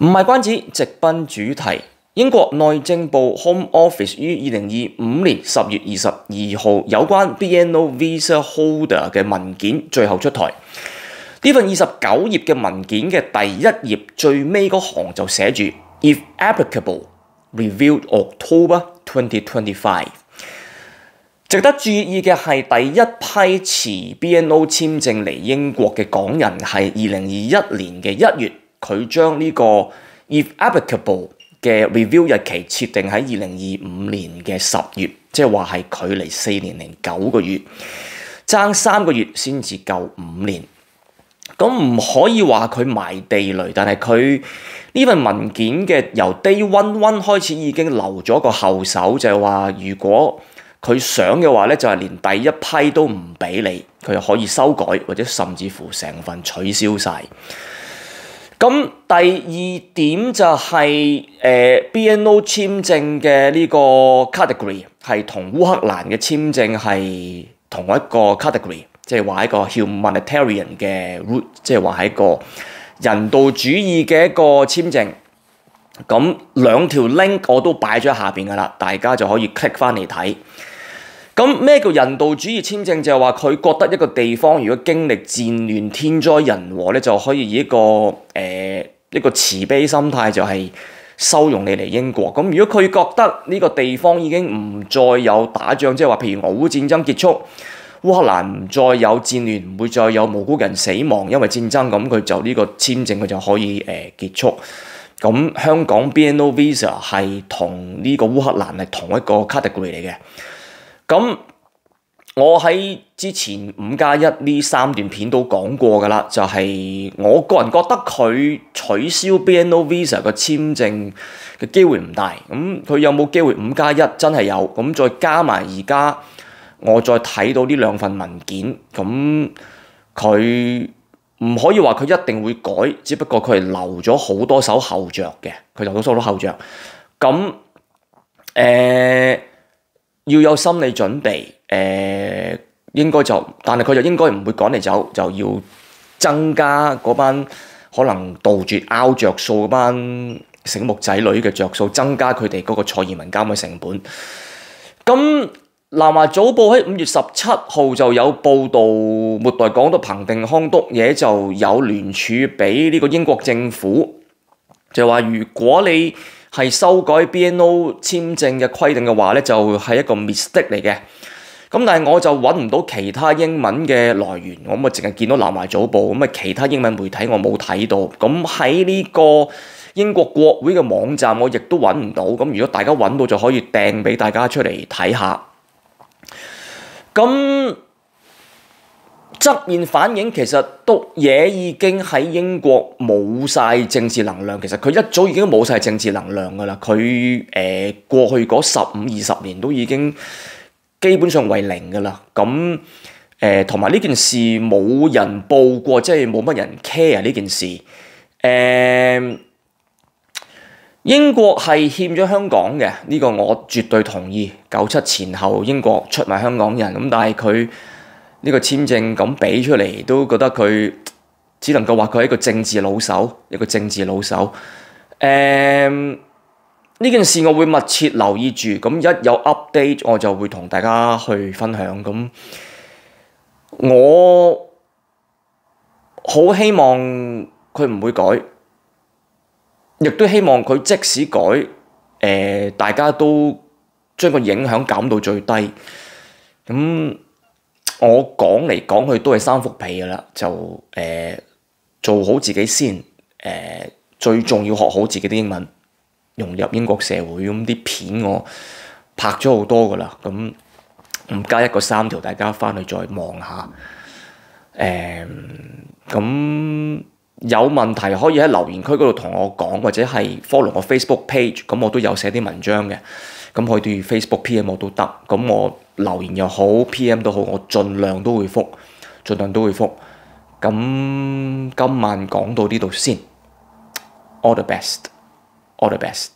唔係關子，直奔主題。英國內政部 Home Office 於2025年10月22號有關 BNO Visa Holder 嘅文件最後出台。呢份29頁嘅文件嘅第一頁最尾嗰行就寫住 If applicable, reviewed October 2025。值得注意嘅係第一批持 BNO 簽證嚟英國嘅港人係2021年嘅1月，佢將呢個 If applicable嘅 review 日期設定喺2025年嘅10月，即係話係距離4年零9個月，爭3個月先至夠5年。咁唔可以話佢埋地雷，但係佢呢份文件嘅由 Day 1開始已經留咗個後手，就係話如果佢想嘅話咧，就係連第一批都唔俾你，佢可以修改或者甚至乎成份取消晒。咁第二點就係BNO 簽證嘅呢個 category 係同烏克蘭嘅簽證係同一個 category， 即係話一個 humanitarian 嘅 route， 即係話係一個人道主義嘅一個簽證。咁兩條 link 我都擺咗喺下邊噶啦，大家就可以 click 翻嚟睇。咁咩叫人道主義簽證？就係話佢覺得一個地方如果經歷戰亂、天災人禍咧，就可以以一個慈悲心態，就係收容你嚟英國。咁如果佢覺得呢個地方已經唔再有打仗，即係話譬如俄烏戰爭結束，烏克蘭唔再有戰亂，唔會再有無辜人死亡，因為戰爭，咁佢就呢個簽證佢就可以結束。咁香港 BNO Visa 係同呢個烏克蘭係同一個 category 嚟嘅。咁我喺之前5+1呢3段片都講過㗎啦，就係我個人覺得佢取消 BNO Visa 個簽證嘅機會唔大。咁佢有冇機會5+1？真係有。咁再加埋而家我再睇到呢兩份文件，咁佢唔可以話佢一定會改，只不過佢係留咗好多手後著嘅，佢留咗好多後著。咁要有心理準備，應該但係佢就應該唔會趕你走，就要增加嗰班可能杜絕拗着數嗰班醒目仔女嘅着數，增加佢哋嗰個坐移民監嘅成本。咁南華早報喺5月17號就有報導，末代港督彭定康督嘢就有聯署俾呢個英國政府，就話如果你係修改 BNO 簽證嘅規定嘅話咧，就係一個 mistake 嚟嘅。咁但係我就揾唔到其他英文嘅來源，我咪淨係見到南華早報，咁啊其他英文媒體我冇睇到。咁喺呢個英國國會嘅網站我亦都揾唔到。咁如果大家揾到就可以掟俾大家出嚟睇下。咁側面反映其實督嘢已經喺英國冇晒政治能量，其實佢一早已經冇晒政治能量㗎啦。佢過去嗰15-20年都已經基本上為零㗎啦。咁同埋呢件事冇人報過，即係冇乜人 care 呢件事。英國係欠咗香港嘅，呢個我絕對同意。97前後英國出賣香港人，咁但係佢呢個簽證咁俾出嚟，都覺得佢只能夠話佢係一個政治老手，一個政治老手。呢件事我會密切留意住，咁一有 update 我就會同大家去分享。咁我好希望佢唔會改，亦都希望佢即使改，大家都將個影響減到最低。咁我講嚟講去都係三幅被㗎啦，就做好自己先，最重要學好自己啲英文，融入英國社會。咁啲片我拍咗好多㗎啦，咁5+1個3條，大家翻去再望下。咁有問題可以喺留言區嗰度同我講，或者係 follow 我 Facebook page， 咁我都有寫啲文章嘅，咁可以 Facebook PM 我都得。咁我留言又好 PM 都好，我盡量都會覆，盡量都會覆。咁今晚講到呢度先，all the best，all the best。